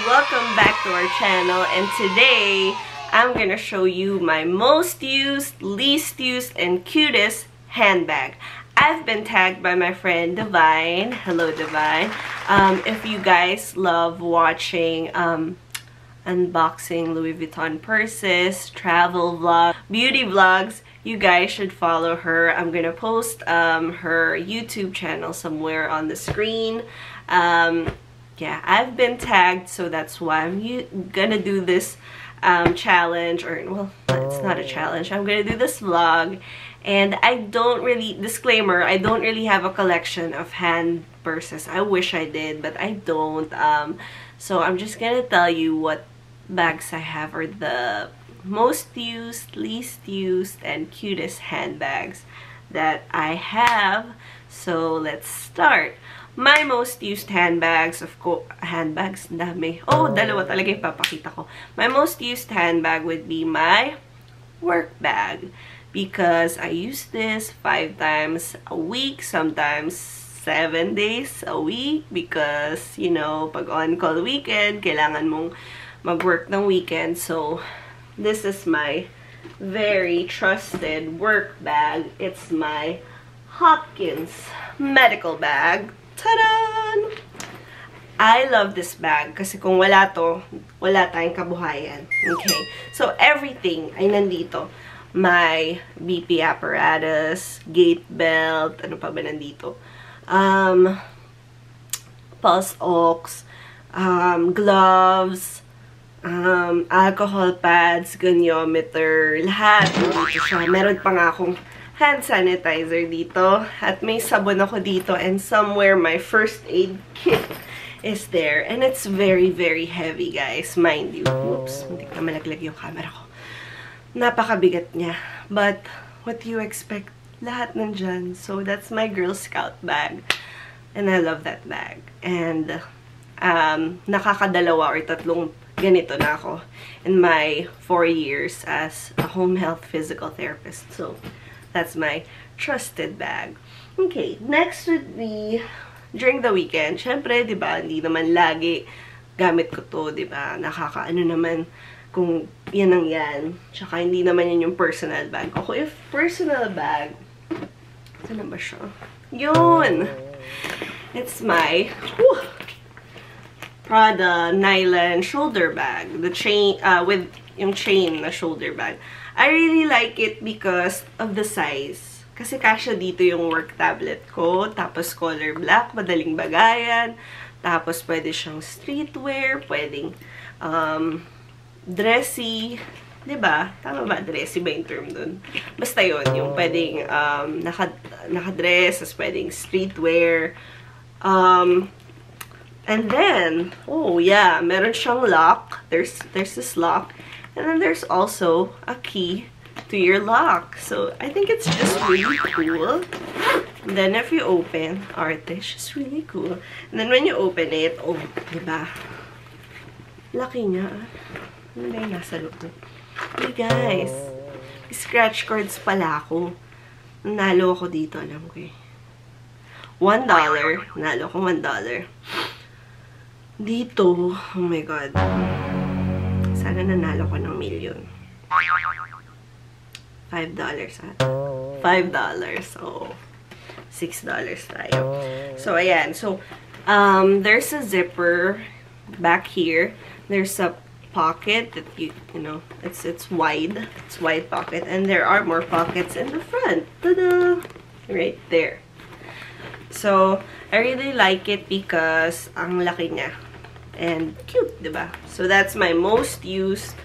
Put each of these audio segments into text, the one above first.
welcome back to our channel, and today I'm gonna show you my most used, least used, and cutest handbag. I've been tagged by my friend Divine. Hello Divine. If you guys love watching unboxing Louis Vuitton purses, travel vlogs, beauty vlogs, you guys should follow her. I'm gonna post her YouTube channel somewhere on the screen. Yeah, I've been tagged, so that's why I'm gonna do this challenge, or well, it's not a challenge. I'm gonna do this vlog, and I don't really, disclaimer, I don't really have a collection of hand purses. I wish I did, but I don't. So I'm just gonna tell you what bags I have, or the most used, least used, and cutest handbags that I have. So let's start. My most used handbags, of course, handbags, dami. Oh, dalawa talaga yung papakita ko. My most used handbag would be my work bag, because I use this 5 times a week, sometimes 7 days a week, because, you know, pag on-call weekend, kailangan mong mag-work ng weekend. So, this is my very trusted work bag. It's my Hopkins medical bag. Ta-da! I love this bag kasi kung wala to, wala tayong kabuhayan. Okay? So, everything ay nandito. My BP apparatus, gate belt, ano pa ba nandito? Pulse ox, gloves, alcohol pads, goniometer, lahat dito siya. Meron pa nga akong hand sanitizer dito, at may sabon ako dito, and somewhere my first aid kit is there, and it's very very heavy, guys, mind you. Oops, hindi ka malaglag yung camera ko. Napakabigat niya, but what do you expect, lahat nandyan. So that's my Girl Scout bag, and I love that bag. And nakakadalawa or tatlong ganito na ako in my 4 years as a home health physical therapist. So that's my trusted bag. Okay, next would be during the weekend. Syempre, di ba, hindi naman lagi gamit ko to, di ba? Nakakaano naman kung yan ang yan. Tsaka hindi naman yan yung personal bag ko. If personal bag, ito na ba siya? Yun! It's my Prada nylon shoulder bag. The chain, with yung chain na shoulder bag. I really like it because of the size. Kasi kasya dito yung work tablet ko. Tapos color black, madaling bagayan. Tapos pwede siyang streetwear, pwedeng dressy. Diba? Tama ba? Dressy ba yung term dun? Basta yun, yung pwedeng nakadress, tapos pwedeng streetwear. And then, oh yeah, meron siyang lock. There's this lock. And then there's also a key to your lock. So I think it's just really cool. And then if you open, it's just really cool. And then when you open it, oh, diba? Laki niya. Ano ba yung nasa loob? Hey guys, scratch cards pala ako. Nalo ako dito, alam ko eh. $1. Nalo ko $1. Dito, oh my god. Sana nanalo ko ng million. $5 ha? $5. So, $6 tayo. So, ayan. So, there's a zipper back here. There's a pocket that you know, it's wide. It's wide pocket. And there are more pockets in the front. Ta-da! Right there. So, I really like it because ang laki niya. And cute, diba? So that's my most used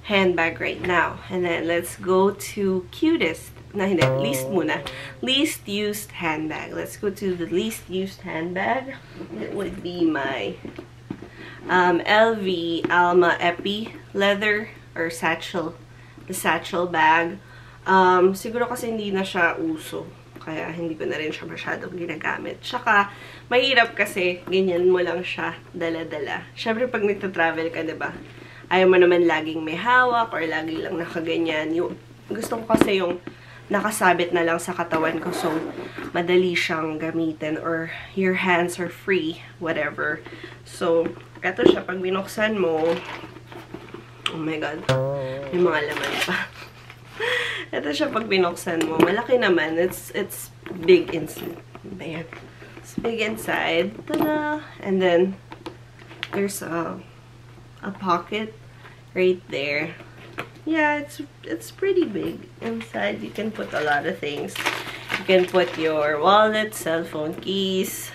handbag right now. And then let's go to cutest. No, hindi. Least muna. Least used handbag. Let's go to the least used handbag. It would be my LV Alma Epi leather or satchel. The satchel bag. Siguro kasi hindi na siya uso. Kaya hindi ko na rin siya masyadong ginagamit. Tsaka, mahirap kasi ganyan mo lang siya dala-dala. Siyempre, pag nagta-travel ka, diba? Ayaw mo naman laging may hawak or lagi lang nakaganyan. Gusto ko kasi yung nakasabit na lang sa katawan ko. So, madali siyang gamitin or your hands are free, whatever. So, eto siya. Pag binuksan mo, oh my God, may mga laman pa. Ito siya pag binuksan mo. Malaki naman. It's big inside. Ayan. It's big inside. Ta-da! And then, there's a pocket right there. Yeah, it's pretty big. Inside, you can put a lot of things. You can put your wallet, cell phone, keys.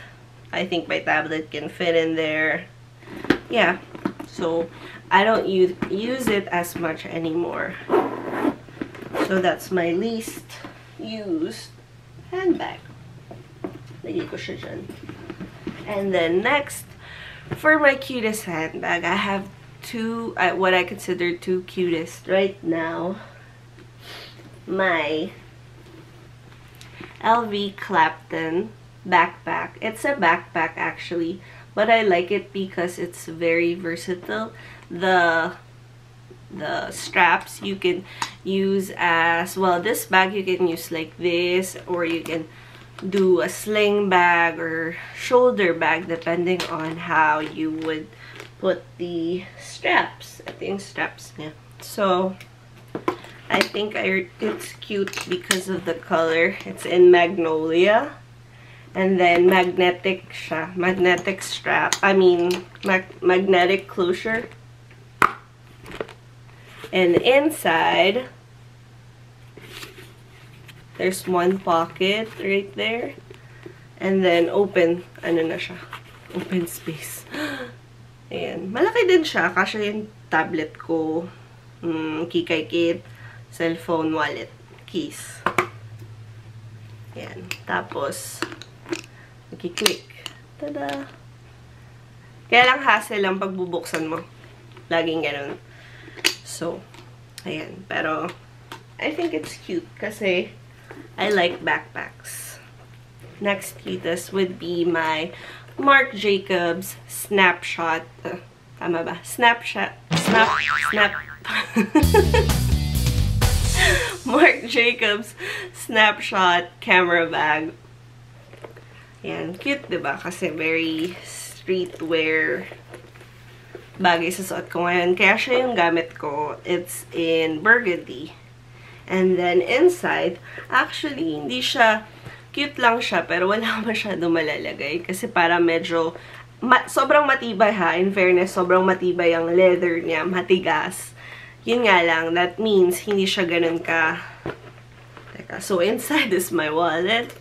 I think my tablet can fit in there. Yeah. So, I don't use it as much anymore. So, that's my least used handbag. Lagay ko siya dyan. And then, next, for my cutest handbag, I have two, what I consider two cutest right now. My LV Clapton backpack. It's a backpack, actually. But I like it because it's very versatile. The straps you can use as well. This bag you can use like this, or you can do a sling bag or shoulder bag depending on how you would put the straps. I think straps, yeah. So I think it's cute because of the color. It's in magnolia. And then magnetic siya. Magnetic strap. I mean, magnetic closure. And inside, there's one pocket right there. And then open, ano na siya? Open space. Ayan. Malaki din siya. Kasya yung tablet ko. Kikay kit. Cellphone, wallet, keys. Ayan. Tapos, click. Tada! Kaya lang hassle lang pagbubuksan mo. Laging ganun. So, ayan. Pero, I think it's cute kasi I like backpacks. Next cutest would be my Marc Jacobs Snapshot. Tama ba? Snapshot. Marc Jacobs Snapshot camera bag. Yan. Cute, diba? Kasi very streetwear bagay sa suot ko ngayon. Kaya siya yung gamit ko. It's in burgundy. And then inside, actually, hindi siya, cute lang siya, pero wala masyado malalagay. Kasi para medyo, sobrang matibay ha. In fairness, sobrang matibay ang leather niya. Matigas. Yun nga lang, that means hindi siya ganun ka. Teka, so inside is my wallet.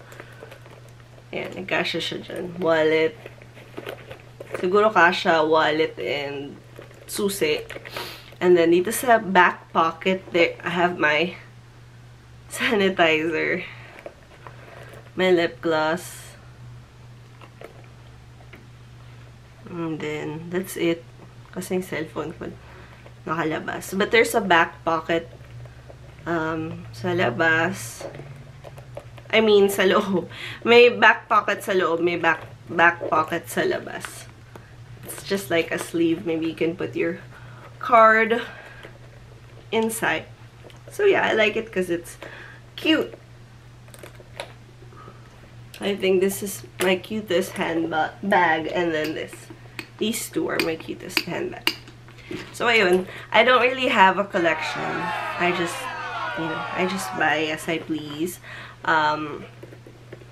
Ayan, nagkasya siya dyan. Wallet. Siguro kasha, wallet, and susi. And then dito sa back pocket, there, I have my sanitizer. My lip gloss. And then, that's it. Kasi yung cellphone ko nakalabas. But there's a back pocket sa labas. I mean, sa loob. May back pocket sa loob, may back pocket sa labas. It's just like a sleeve. Maybe you can put your card inside. So yeah, I like it because it's cute. I think this is my cutest handbag, and then these two are my cutest handbag. So ayun, I don't really have a collection. I just buy as I please.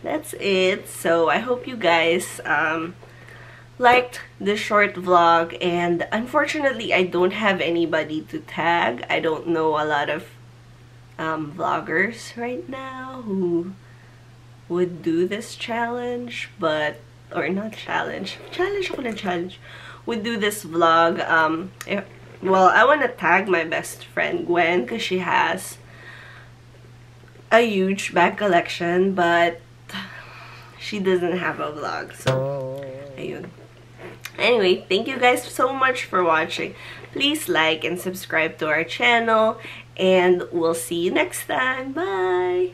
That's it. So I hope you guys liked this short vlog, and unfortunately I don't have anybody to tag. I don't know a lot of vloggers right now who would do this challenge, but or not challenge would do this vlog. Well, I want to tag my best friend Gwen because she has a huge bag collection, but she doesn't have a vlog, so ayun. Anyway, thank you guys so much for watching. Please like and subscribe to our channel, and we'll see you next time. Bye!